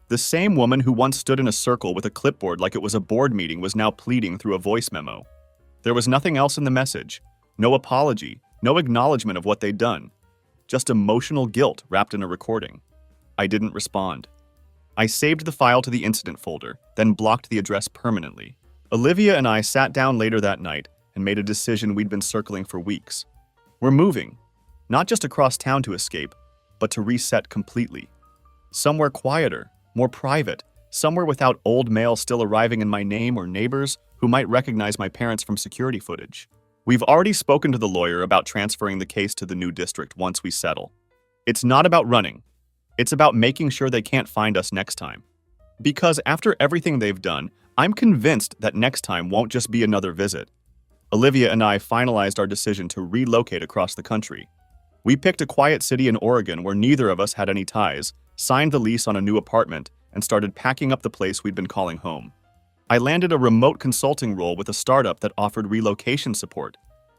The same woman who once stood in a circle with a clipboard like it was a board meeting was now pleading through a voice memo. There was nothing else in the message, no apology, no acknowledgement of what they'd done, just emotional guilt wrapped in a recording. I didn't respond. I saved the file to the incident folder, then blocked the address permanently. Olivia and I sat down later that night and made a decision we'd been circling for weeks. We're moving, not just across town to escape, but to reset completely. Somewhere quieter, more private, somewhere without old mail still arriving in my name or neighbors who might recognize my parents from security footage. We've already spoken to the lawyer about transferring the case to the new district once we settle. It's not about running. It's about making sure they can't find us next time. Because after everything they've done, I'm convinced that next time won't just be another visit. Olivia and I finalized our decision to relocate across the country. We picked a quiet city in Oregon where neither of us had any ties, signed the lease on a new apartment, and started packing up the place we'd been calling home. I landed a remote consulting role with a startup that offered relocation support,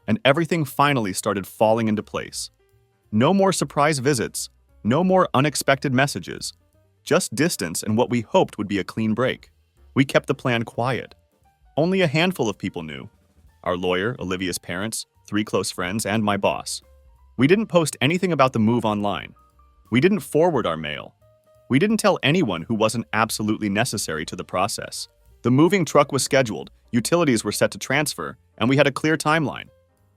and everything finally started falling into place. No more surprise visits, no more unexpected messages, just distance and what we hoped would be a clean break. We kept the plan quiet. Only a handful of people knew. Our lawyer, Olivia's parents, 3 close friends, and my boss. We didn't post anything about the move online. We didn't forward our mail. We didn't tell anyone who wasn't absolutely necessary to the process. The moving truck was scheduled, utilities were set to transfer, and we had a clear timeline.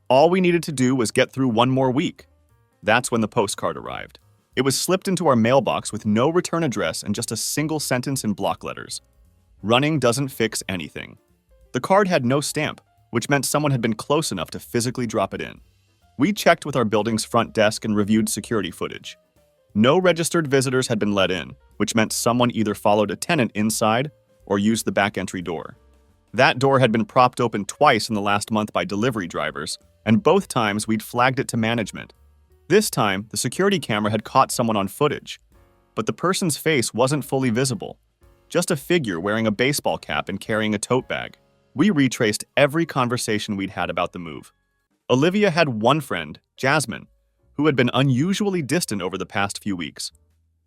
All we needed to do was get through one more week. That's when the postcard arrived. It was slipped into our mailbox with no return address and just a single sentence in block letters. Running doesn't fix anything. The card had no stamp, which meant someone had been close enough to physically drop it in. We checked with our building's front desk and reviewed security footage. No registered visitors had been let in, which meant someone either followed a tenant inside or used the back entry door. That door had been propped open twice in the last month by delivery drivers, and both times we'd flagged it to management. This time, the security camera had caught someone on footage, but the person's face wasn't fully visible, just a figure wearing a baseball cap and carrying a tote bag. We retraced every conversation we'd had about the move. Olivia had one friend, Jasmine, who had been unusually distant over the past few weeks.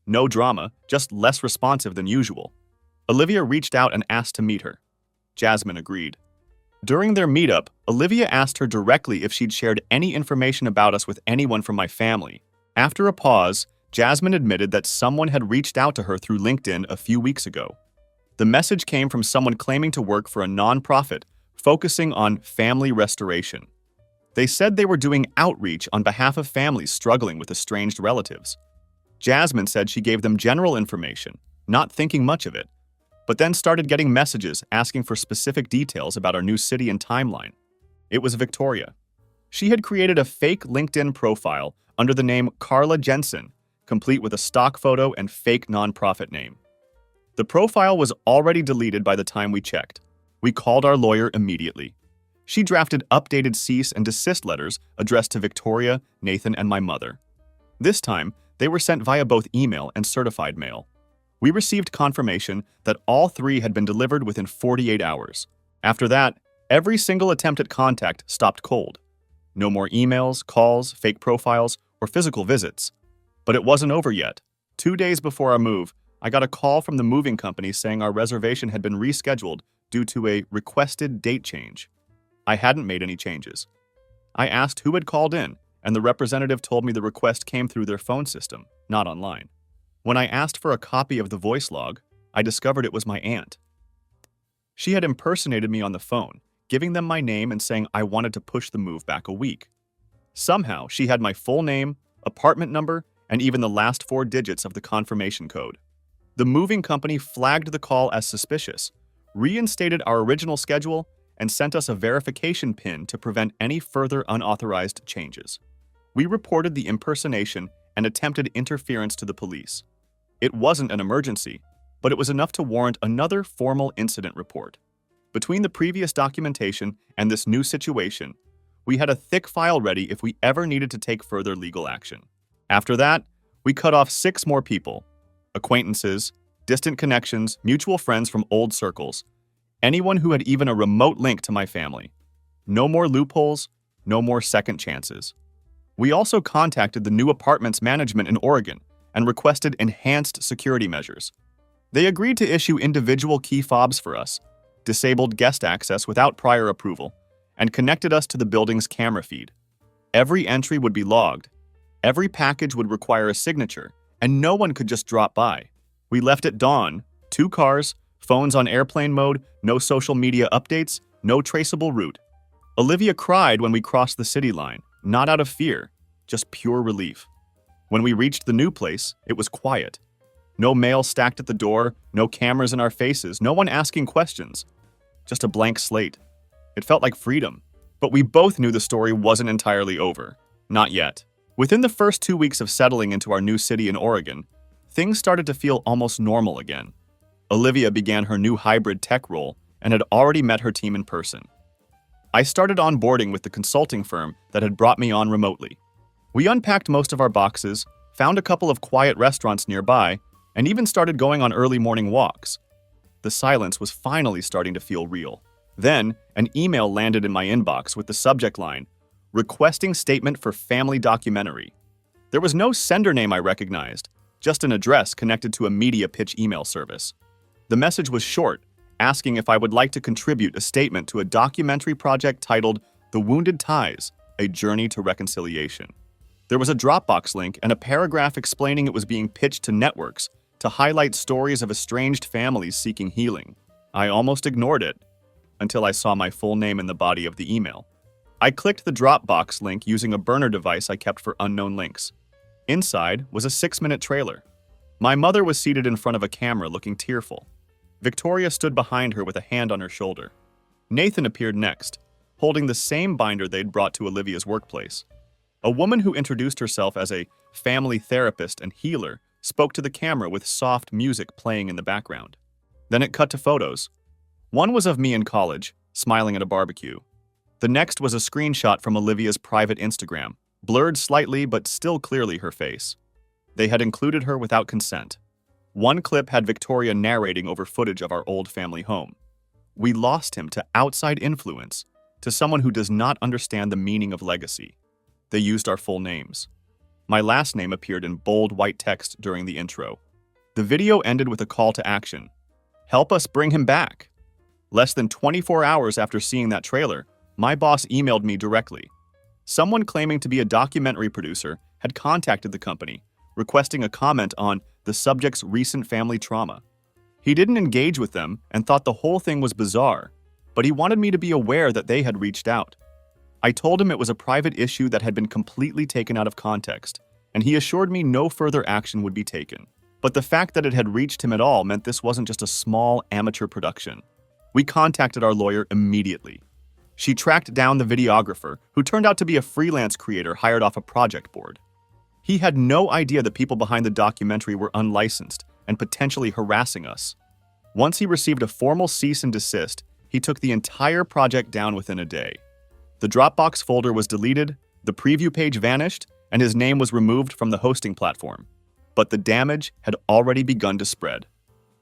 No drama, just less responsive than usual. Olivia reached out and asked to meet her. Jasmine agreed. During their meetup, Olivia asked her directly if she'd shared any information about us with anyone from my family. After a pause, Jasmine admitted that someone had reached out to her through LinkedIn a few weeks ago. The message came from someone claiming to work for a nonprofit focusing on family restoration. They said they were doing outreach on behalf of families struggling with estranged relatives. Jasmine said she gave them general information, not thinking much of it, but then started getting messages asking for specific details about our new city and timeline. It was Victoria. She had created a fake LinkedIn profile under the name Carla Jensen, complete with a stock photo and fake nonprofit name. The profile was already deleted by the time we checked. We called our lawyer immediately. She drafted updated cease and desist letters addressed to Victoria, Nathan, and my mother. This time, they were sent via both email and certified mail. We received confirmation that all 3 had been delivered within 48 hours. After that, every single attempt at contact stopped cold. No more emails, calls, fake profiles, or physical visits. But it wasn't over yet. 2 days before our move, I got a call from the moving company saying our reservation had been rescheduled due to a requested date change. I hadn't made any changes. I asked who had called in, and the representative told me the request came through their phone system, not online. When I asked for a copy of the voice log, I discovered it was my aunt. She had impersonated me on the phone, giving them my name and saying I wanted to push the move back a week. Somehow, she had my full name, apartment number, and even the last 4 digits of the confirmation code. The moving company flagged the call as suspicious, reinstated our original schedule, and sent us a verification PIN to prevent any further unauthorized changes. We reported the impersonation and attempted interference to the police. It wasn't an emergency, but it was enough to warrant another formal incident report. Between the previous documentation and this new situation, we had a thick file ready if we ever needed to take further legal action. After that, we cut off 6 more people: acquaintances, distant connections, mutual friends from old circles, anyone who had even a remote link to my family. No more loopholes, no more second chances. We also contacted the new apartment's management in Oregon and requested enhanced security measures. They agreed to issue individual key fobs for us, disabled guest access without prior approval, and connected us to the building's camera feed. Every entry would be logged. Every package would require a signature, and no one could just drop by. We left at dawn, 2 cars, phones on airplane mode, no social media updates, no traceable route. Olivia cried when we crossed the city line, not out of fear, just pure relief. When we reached the new place, it was quiet. No mail stacked at the door, no cameras in our faces, no one asking questions. Just a blank slate. It felt like freedom. But we both knew the story wasn't entirely over. Not yet. Within the first 2 weeks of settling into our new city in Oregon, things started to feel almost normal again. Olivia began her new hybrid tech role and had already met her team in person. I started onboarding with the consulting firm that had brought me on remotely. We unpacked most of our boxes, found a couple of quiet restaurants nearby, and even started going on early morning walks. The silence was finally starting to feel real. Then, an email landed in my inbox with the subject line, "Requesting statement for family documentary." There was no sender name I recognized, just an address connected to a media pitch email service. The message was short, asking if I would like to contribute a statement to a documentary project titled The Wounded Ties, A Journey to Reconciliation. There was a Dropbox link and a paragraph explaining it was being pitched to networks to highlight stories of estranged families seeking healing. I almost ignored it until I saw my full name in the body of the email. I clicked the Dropbox link using a burner device I kept for unknown links. Inside was a 6-minute trailer. My mother was seated in front of a camera looking tearful. Victoria stood behind her with a hand on her shoulder. Nathan appeared next, holding the same binder they'd brought to Olivia's workplace. A woman who introduced herself as a family therapist and healer spoke to the camera with soft music playing in the background. Then it cut to photos. One was of me in college, smiling at a barbecue. The next was a screenshot from Olivia's private Instagram, blurred slightly but still clearly her face. They had included her without consent. One clip had Victoria narrating over footage of our old family home. We lost him to outside influence, to someone who does not understand the meaning of legacy. They used our full names. My last name appeared in bold white text during the intro. The video ended with a call to action. Help us bring him back. Less than 24 hours after seeing that trailer, my boss emailed me directly. Someone claiming to be a documentary producer had contacted the company, requesting a comment on the subject's recent family trauma. He didn't engage with them and thought the whole thing was bizarre, but he wanted me to be aware that they had reached out. I told him it was a private issue that had been completely taken out of context, and he assured me no further action would be taken. But the fact that it had reached him at all meant this wasn't just a small amateur production. We contacted our lawyer immediately. She tracked down the videographer, who turned out to be a freelance creator hired off a project board. He had no idea the people behind the documentary were unlicensed and potentially harassing us. Once he received a formal cease and desist, he took the entire project down within a day. The Dropbox folder was deleted, the preview page vanished, and his name was removed from the hosting platform. But the damage had already begun to spread.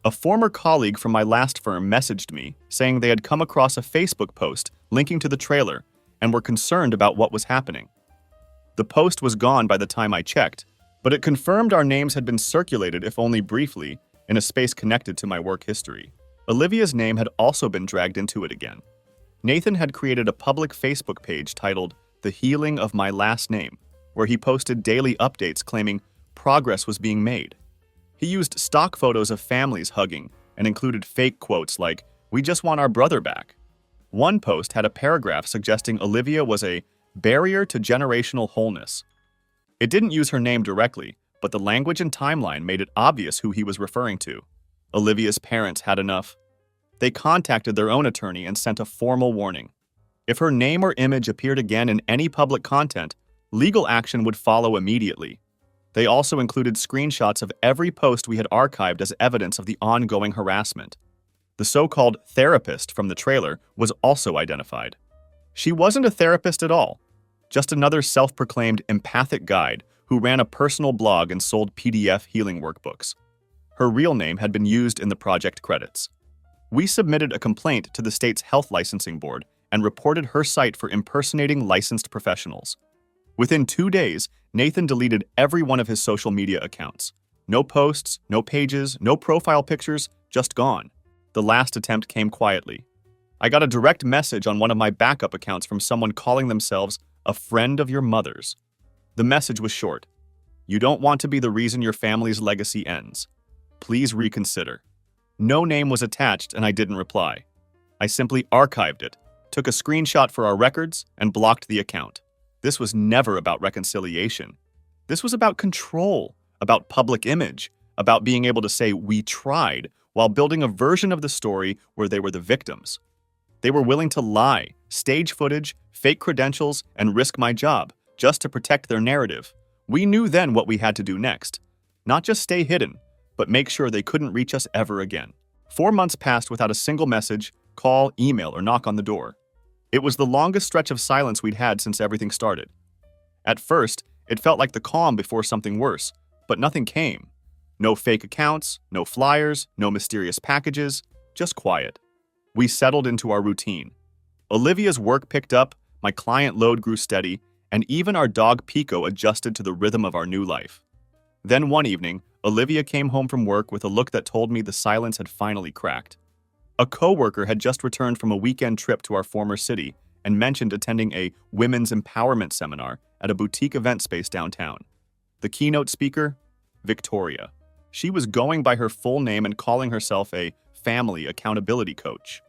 A former colleague from my last firm messaged me saying they had come across a Facebook post linking to the trailer and were concerned about what was happening. The post was gone by the time I checked, but it confirmed our names had been circulated, if only briefly, in a space connected to my work history. Olivia's name had also been dragged into it again. Nathan had created a public Facebook page titled The Healing of My Last Name, where he posted daily updates claiming progress was being made. He used stock photos of families hugging and included fake quotes like, "We just want our brother back." One post had a paragraph suggesting Olivia was a barrier to generational wholeness. It didn't use her name directly, but the language and timeline made it obvious who he was referring to. Olivia's parents had enough. They contacted their own attorney and sent a formal warning. If her name or image appeared again in any public content, legal action would follow immediately. They also included screenshots of every post we had archived as evidence of the ongoing harassment. The so-called therapist from the trailer was also identified. She wasn't a therapist at all, just another self-proclaimed empathic guide who ran a personal blog and sold PDF healing workbooks. Her real name had been used in the project credits. We submitted a complaint to the state's health licensing board and reported her site for impersonating licensed professionals. Within 2 days, Nathan deleted every one of his social media accounts. No posts, no pages, no profile pictures, just gone. The last attempt came quietly. I got a direct message on one of my backup accounts from someone calling themselves a friend of your mother's. The message was short. "You don't want to be the reason your family's legacy ends. Please reconsider." No name was attached and I didn't reply. I simply archived it, took a screenshot for our records, and blocked the account. This was never about reconciliation. This was about control, about public image, about being able to say we tried while building a version of the story where they were the victims. They were willing to lie, stage footage, fake credentials, and risk my job just to protect their narrative. We knew then what we had to do next. Not just stay hidden, but make sure they couldn't reach us ever again. 4 months passed without a single message, call, email, or knock on the door. It was the longest stretch of silence we'd had since everything started. At first, it felt like the calm before something worse, but nothing came. No fake accounts, no flyers, no mysterious packages, just quiet. We settled into our routine. Olivia's work picked up, my client load grew steady, and even our dog Pico adjusted to the rhythm of our new life. Then one evening, Olivia came home from work with a look that told me the silence had finally cracked. A coworker had just returned from a weekend trip to our former city and mentioned attending a women's empowerment seminar at a boutique event space downtown. The keynote speaker? Victoria. She was going by her full name and calling herself a family accountability coach.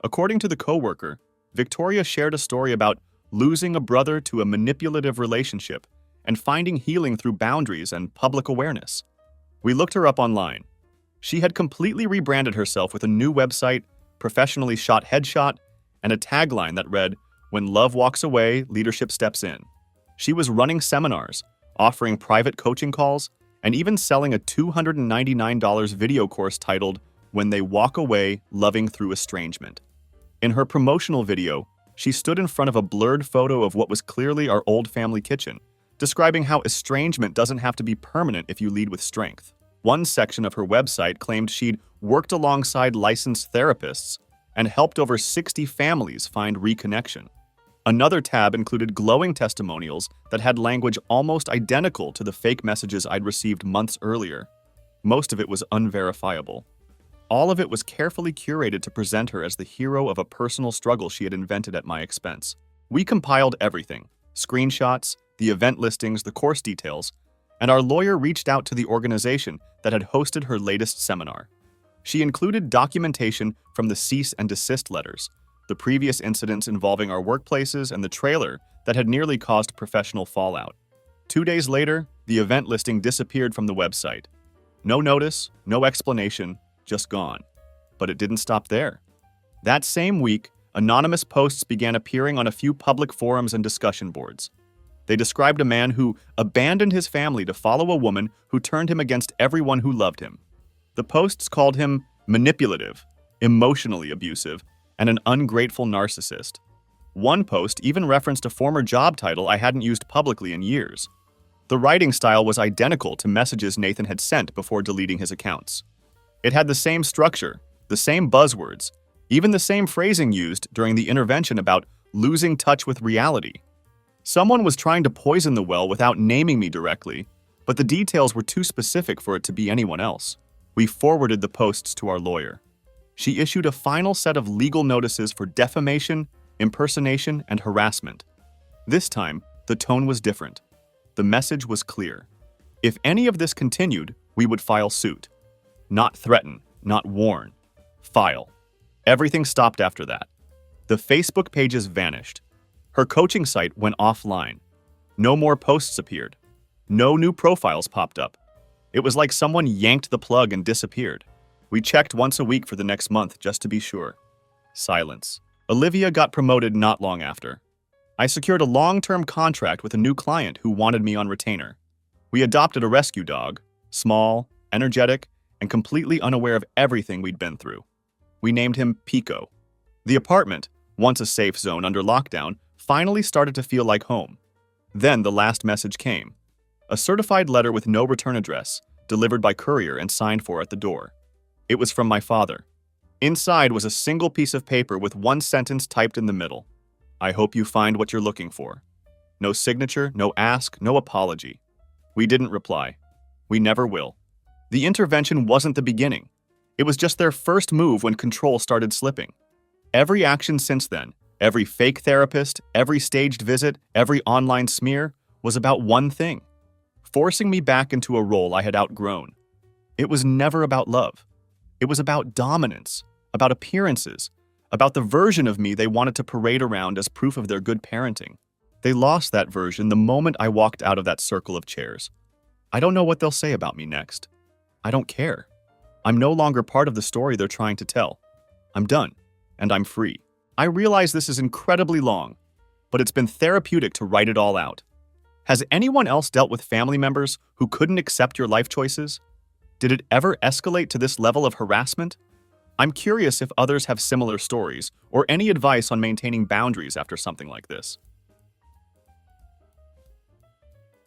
According to the coworker, Victoria shared a story about losing a brother to a manipulative relationship and finding healing through boundaries and public awareness. We looked her up online. She had completely rebranded herself with a new website, professionally shot headshot, and a tagline that read, "When love walks away, leadership steps in." She was running seminars, offering private coaching calls, and even selling a $299 video course titled, "When They Walk Away, Loving Through Estrangement." In her promotional video, she stood in front of a blurred photo of what was clearly our old family kitchen, describing how estrangement doesn't have to be permanent if you lead with strength. One section of her website claimed she'd worked alongside licensed therapists and helped over 60 families find reconnection. Another tab included glowing testimonials that had language almost identical to the fake messages I'd received months earlier. Most of it was unverifiable. All of it was carefully curated to present her as the hero of a personal struggle she had invented at my expense. We compiled everything: screenshots, the event listings, the course details, and our lawyer reached out to the organization that had hosted her latest seminar. She included documentation from the cease and desist letters, the previous incidents involving our workplaces, and the trailer that had nearly caused professional fallout. 2 days later, the event listing disappeared from the website. No notice, no explanation, just gone. But it didn't stop there. That same week, anonymous posts began appearing on a few public forums and discussion boards. They described a man who abandoned his family to follow a woman who turned him against everyone who loved him. The posts called him manipulative, emotionally abusive, and an ungrateful narcissist. One post even referenced a former job title I hadn't used publicly in years. The writing style was identical to messages Nathan had sent before deleting his accounts. It had the same structure, the same buzzwords, even the same phrasing used during the intervention about losing touch with reality. Someone was trying to poison the well without naming me directly, but the details were too specific for it to be anyone else. We forwarded the posts to our lawyer. She issued a final set of legal notices for defamation, impersonation, and harassment. This time, the tone was different. The message was clear. If any of this continued, we would file suit. Not threaten, not warn. File. Everything stopped after that. The Facebook pages vanished. Her coaching site went offline. No more posts appeared. No new profiles popped up. It was like someone yanked the plug and disappeared. We checked once a week for the next month just to be sure. Silence. Olivia got promoted not long after. I secured a long-term contract with a new client who wanted me on retainer. We adopted a rescue dog, small, energetic, and completely unaware of everything we'd been through. We named him Pico. The apartment, once a safe zone under lockdown, finally started to feel like home. Then the last message came. A certified letter with no return address, delivered by courier and signed for at the door. It was from my father. Inside was a single piece of paper with one sentence typed in the middle. "I hope you find what you're looking for." No signature, no ask, no apology. We didn't reply. We never will. The intervention wasn't the beginning. It was just their first move when control started slipping. Every action since then, every fake therapist, every staged visit, every online smear, was about one thing: forcing me back into a role I had outgrown. It was never about love. It was about dominance, about appearances, about the version of me they wanted to parade around as proof of their good parenting. They lost that version the moment I walked out of that circle of chairs. I don't know what they'll say about me next. I don't care. I'm no longer part of the story they're trying to tell. I'm done, and I'm free. I realize this is incredibly long, but it's been therapeutic to write it all out. Has anyone else dealt with family members who couldn't accept your life choices? Did it ever escalate to this level of harassment? I'm curious if others have similar stories or any advice on maintaining boundaries after something like this.